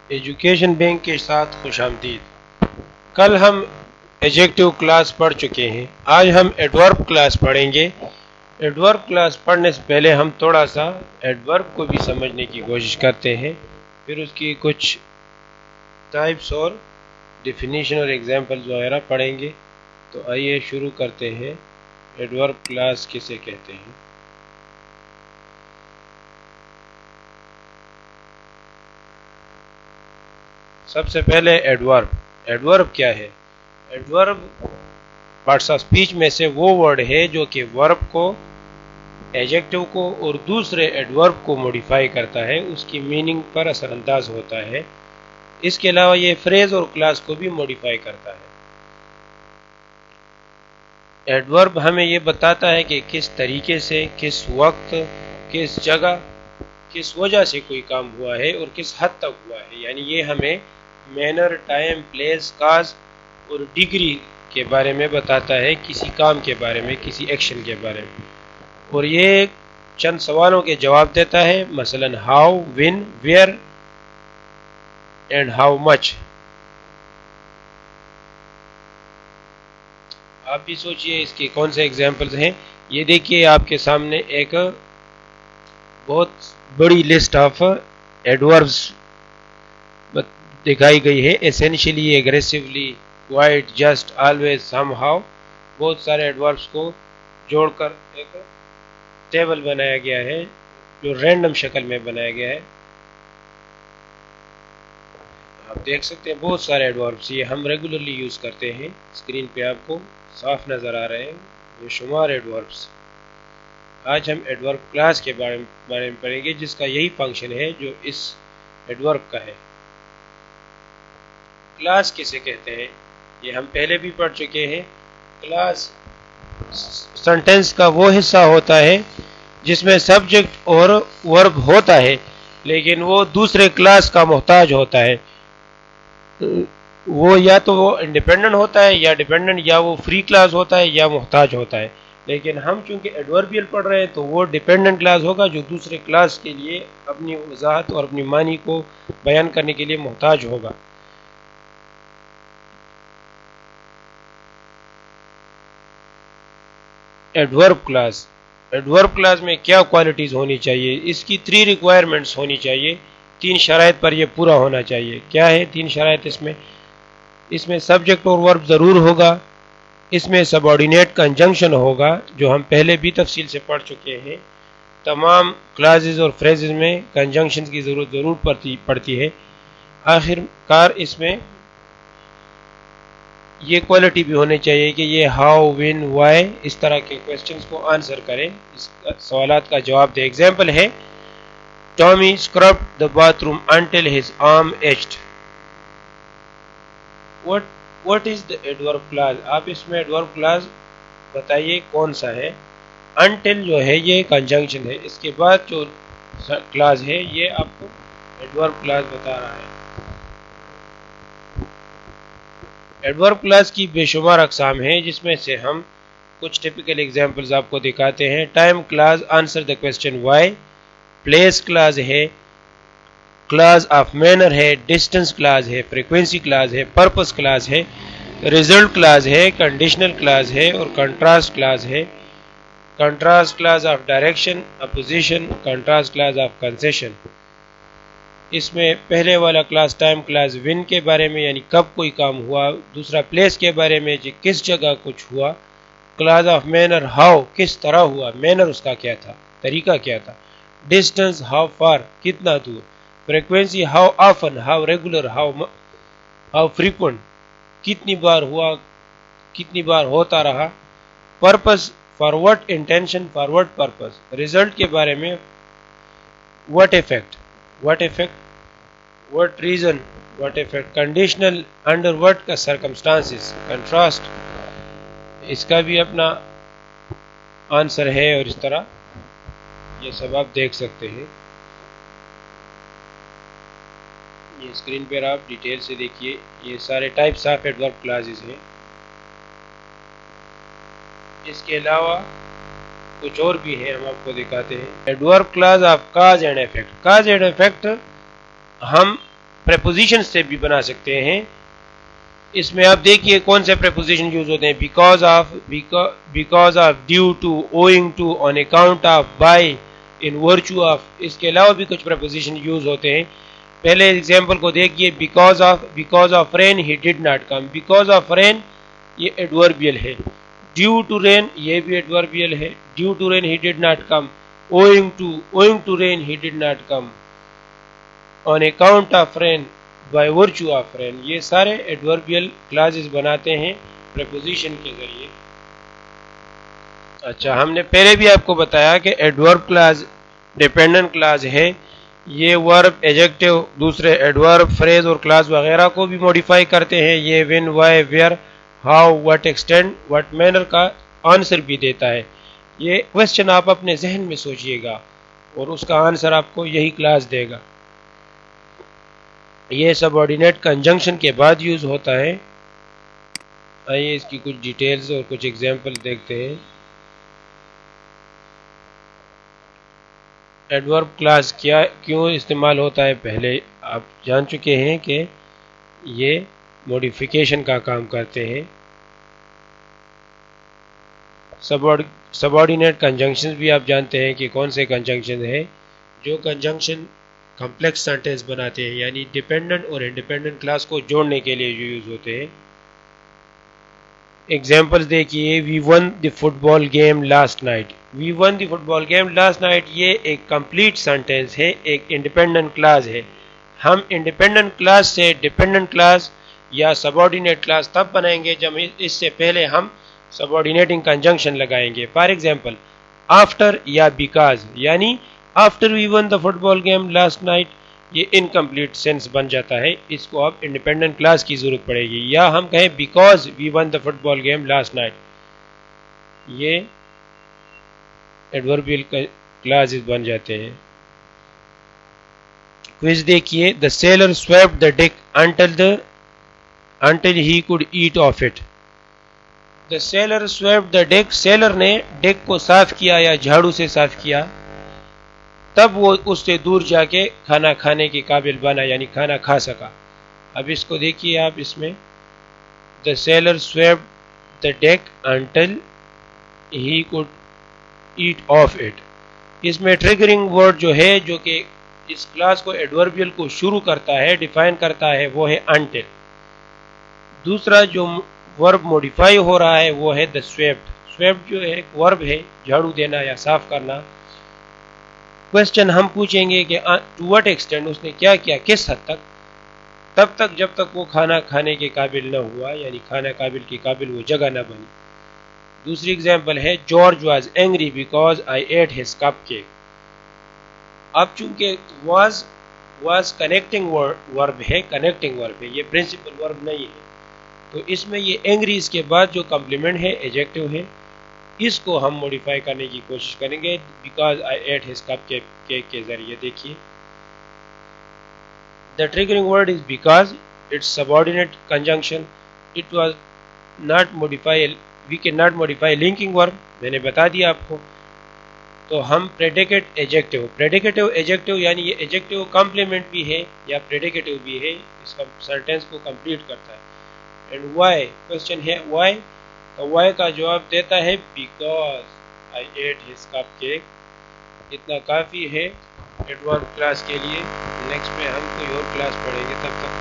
Education bank کے ساتھ خوش آمدید۔ کل ہم ایڈجیکٹو کلاس پڑھ چکے ہیں، آج ہم ایڈورب کلاس پڑھیں گے۔ ایڈورب کلاس پڑھنے سے پہلے ہم تھوڑا سا ایڈورب کو بھی سمجھنے کی کوشش کرتے ہیں، پھر اس کی کچھ ٹائپس اور ڈیفینیشن اور ایگزامپلز وغیرہ پڑھیں گے۔ تو آئیے شروع کرتے ہیں۔ ایڈورب کلاس کسے کہتے ہیں؟ سب سے پہلے ایڈورب کیا ہے؟ ایڈورب پارٹس آف اسپیچ میں سے وہ ورڈ ہے جو کہ ورب کو، ایڈجیکٹو کو اور دوسرے ایڈورب کو موڈیفائی کرتا ہے، اس کی میننگ پر اثر انداز ہوتا ہے۔ اس کے علاوہ یہ فریز اور کلاس کو بھی موڈیفائی کرتا ہے۔ ایڈورب ہمیں یہ بتاتا ہے کہ کس طریقے سے، کس وقت، کس جگہ، کس وجہ سے کوئی کام ہوا ہے اور کس حد تک ہوا ہے، یعنی یہ ہمیں مینر، ٹائم، پلیس، کاز اور ڈگری کے بارے میں بتاتا ہے، کسی کام کے بارے میں، کسی ایکشن کے بارے میں، اور یہ چند سوالوں کے جواب دیتا ہے، مثلا how, when, where and how much. آپ بھی سوچئے اس کے کون سے ایگزامپلز ہیں۔ یہ دیکھیے آپ کے سامنے ایک بہت بڑی لسٹ آف ایڈوربز دکھائی گئی ہے، essentially, aggressively, quite, just, always, somehow, بہت سارے ایڈوربز کو جوڑ کر ایک ٹیبل بنایا گیا ہے جو رینڈم شکل میں بنایا گیا ہے۔ آپ دیکھ سکتے ہیں بہت سارے ایڈوربز، یہ ہم ریگولرلی یوز کرتے ہیں، اسکرین پہ آپ کو صاف نظر آ رہے ہیں یہ شمار ایڈوربز۔ آج ہم ایڈورب کلاس کے بارے میں پڑھیں گے، جس کا یہی فنکشن ہے جو اس ایڈورب کا ہے۔ کلاس کسے کہتے ہیں؟ یہ ہم پہلے بھی پڑھ چکے ہیں۔ کلاس سنٹینس کا وہ حصہ ہوتا ہے جس میں سبجیکٹ اور ورب ہوتا ہے لیکن وہ دوسرے کلاس کا محتاج ہوتا ہے، وہ یا تو وہ انڈیپینڈنٹ ہوتا ہے یا ڈیپینڈنٹ، یا وہ فری کلاس ہوتا ہے یا محتاج ہوتا ہے۔ لیکن ہم چونکہ ایڈوربیل پڑھ رہے ہیں تو وہ ڈیپینڈنٹ کلاس ہوگا جو دوسرے کلاس کے لیے اپنی وضاحت اور اپنی معنی کو بیان کرنے کے لیے محتاج ہوگا۔ ایڈورب کلاس میں کیا کوالٹیز ہونی چاہیے؟ اس کی 3 ریکوائرمنٹس ہونی چاہیے، 3 شرائط پر یہ پورا ہونا چاہیے۔ کیا ہے 3 شرائط؟ اس میں سبجیکٹ اور ورب ضرور ہوگا، اس میں سب آرڈینیٹ کنجنکشن ہوگا جو ہم پہلے بھی تفصیل سے پڑھ چکے ہیں، تمام کلازز اور فریزز میں کنجنکشن کی ضرورت ضرور پڑتی ہے۔ آخر کار اس میں یہ کوالٹی بھی ہونے چاہیے کہ یہ ہاؤ، وین، وائی، اس طرح کے کوسچنز کو آنسر کریں، اس سوالات کا جواب دے۔ ایگزامپل ہے Tommy scrubbed the bathroom until his arm itched۔ What is the adverb clause؟ آپ اس میں adverb clause بتائیے کون سا ہے؟ until جو ہے یہ کنجنکشن ہے، اس کے بعد جو clause ہے یہ آپ کو adverb clause بتا رہا ہے۔ ایڈورب کلاس کی بے شمار اقسام ہیں جس میں سے ہم کچھ ٹپیکل ایگزامپلز آپ کو دکھاتے ہیں۔ Time clause, answer the question why, place clause ہے، کلاس آف مینر ہے، ڈسٹنس کلاس ہے، فریکوینسی کلاس ہے، پرپس کلاس ہے، ریزلٹ کلاس ہے، کنڈیشنل کلاس ہے اور کنٹراسٹ کلاس ہے۔ Contrast clause of direction, opposition, contrast clause of concession. اس میں پہلے والا کلاس ٹائم کلاس وین کے بارے میں یعنی کب کوئی کام ہوا، دوسرا پلیس کے بارے میں جی کس جگہ کچھ ہوا، کلاس آف مینر ہاؤ کس طرح ہوا، مینر اس کا کیا تھا، طریقہ کیا تھا، ڈسٹنس ہاؤ فار کتنا دور، frequency how often, how regular, how frequent کتنی بار ہوا، کتنی بار ہوتا رہا، purpose for what intention, for what purpose, result کے بارے میں what effect, what effect, what reason, what effect, conditional, under what کا circumstances، contrast اس کا بھی اپنا آنسر ہے اور اس طرح یہ سب آپ دیکھ سکتے ہیں۔ یہ اسکرین پر آپ ڈیٹیل سے دیکھیے، یہ سارے ٹائپس آف ایڈورب کلاسز ہیں۔ اس کے علاوہ کچھ اور بھی ہیں، ہم آپ کو دکھاتے ہیں۔ Adverb clause of cause and effect. Cause and effect ہم preposition سے بھی بنا سکتے ہیں. اس میں آپ دیکھیے کون سے preposition یوز ہوتے ہیں. because of, due to, owing to, on account of, by, in virtue of. اس کے علاوہ بھی کچھ preposition یوز ہوتے ہیں. پہلے ایگزامپل کو دیکھیے. because of rain he did not come. because of rain یہ ایڈوربیل ہے. due to rain یہ بھی ایڈوربیل ہے. due to rain he did not come. owing to rain he did not come. on account of rain, by virtue of rain. یہ سارے ایڈوربیل clauses بناتے ہیں preposition کے ذریعے. اچھا ہم نے پہلے بھی آپ کو بتایا کہ ایڈورب کلاز ڈیپینڈنٹ کلاز ہے. یہ ورب ایجیکٹو دوسرے ایڈورب فریز اور کلاز وغیرہ کو بھی موڈیفائی کرتے ہیں. یہ when, why, where, how, what extent, what manner کا آنسر بھی دیتا ہے. یہ کوشچن آپ اپنے ذہن میں سوچئے گا اور اس کا آنسر آپ کو یہی کلاس دے گا. یہ سب آرڈینیٹ کنجنکشن کے بعد یوز ہوتا ہے. آئیے اس کی کچھ ڈیٹیلز اور کچھ ایگزامپل دیکھتے ہیں. ایڈورب کلاس کیوں استعمال ہوتا ہے پہلے آپ جان چکے ہیں کہ یہ موڈیفیکیشن کا کام کرتے ہیں. سب آرڈینیٹ کنجنکشن بھی آپ جانتے ہیں کہ کون سے کنجنکشن ہیں. جو کنجنکشن کمپلیکس سینٹنس بناتے ہیں یعنی ڈیپینڈنٹ اور انڈیپینڈنٹ کلاس کو جوڑنے کے لیے جو یوز ہوتے ہیں. ایگزامپلز دیکھیے. we won the football game last night. we won the football game last night یہ ایک کمپلیٹ سینٹنس ہے, ایک انڈیپینڈنٹ کلاس ہے. ہم انڈیپینڈنٹ کلاس سے ڈیپینڈنٹ کلاس یا سب آرڈینیٹ کلاس تب بنائیں گے جب اس سے پہلے ہم سب آرڈینیٹنگ کنجنکشن لگائیں گے. فار ایگزامپل after یا because یعنی after we won the football game last night یہ انکمپلیٹ سینس بن جاتا ہے. اس کو اب انڈیپینڈنٹ کلاس کی ضرورت پڑے گی. یا ہم کہیں because we won the football game last night یہ ایڈوربیل کلاسز بن جاتے ہیں. کوئز دیکھیے. the sailor swept the deck until he could eat off it. the sailor swept the deck. Seller نے ڈیک کو صاف کیا یا جھاڑو سے صاف کیا تب وہ اس سے دور جا کے کھانا کھانے کے قابل بنا یعنی کھانا کھا سکا. اب اس کو دیکھیے آپ. اس میں the sailor swept the deck until he could eat off it. اس میں ٹریگرنگ ورڈ جو ہے جو کہ اس کلاس کو ایڈوربیل کو شروع کرتا ہے ڈیفائن کرتا ہے وہ ہے until. دوسرا جو ورب موڈیفائی ہو رہا ہے وہ ہے the swept. swept جو ایک ورب ہے جھاڑو دینا یا صاف کرنا. کوشچن ہم پوچھیں گے کہ ٹو وٹ ایکسٹینٹ اس نے کیا کیا کس حد تک. تب تک جب تک وہ کھانا کھانے کے قابل نہ ہوا یعنی کھانا قابل کے قابل وہ جگہ نہ بنی. دوسری ایگزامپل ہے George was angry because I ate his cupcake. اب چونکہ واز کنیکٹنگ ورب ہے یہ پرنسپل ورب نہیں ہے تو اس میں یہ اینگری اس کے بعد جو کمپلیمنٹ ہے ایجیکٹو ہے اس کو ہم موڈیفائی کرنے کی کوشش کریں گے because I ate his cupcake کے ذریعے. دیکھیے the triggering word is because its subordinate conjunction. it was not modify we cannot modify linking verb میں نے بتا دیا آپ کو. تو ہم پریڈیکیٹ ایجیکٹو یعنی یہ ایجیکٹو کمپلیمنٹ بھی ہے یا پریڈیکیٹو بھی ہے اس کا سینٹینس کو کمپلیٹ کرتا ہے. اینڈ وائی کوشچن ہے وائی تو وائی کا جواب دیتا ہے because I ate his cupcake. اتنا کافی ہے ایڈورب کلاس کے لیے. نیکسٹ میں ہم کوئی اور کلاس پڑھیں گے. تب تک